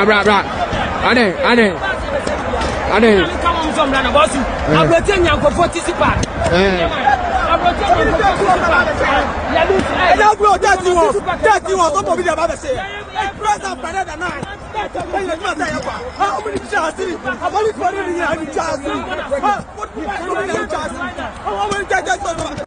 bra. Ade. Come on, some run about you. I'm rotating your 40 pack. I'm rotating your 40 pack. Yeah, bro, that's you. Some of you about to say. President Canada now. How many chances? How many chances? How many chances? How many chances?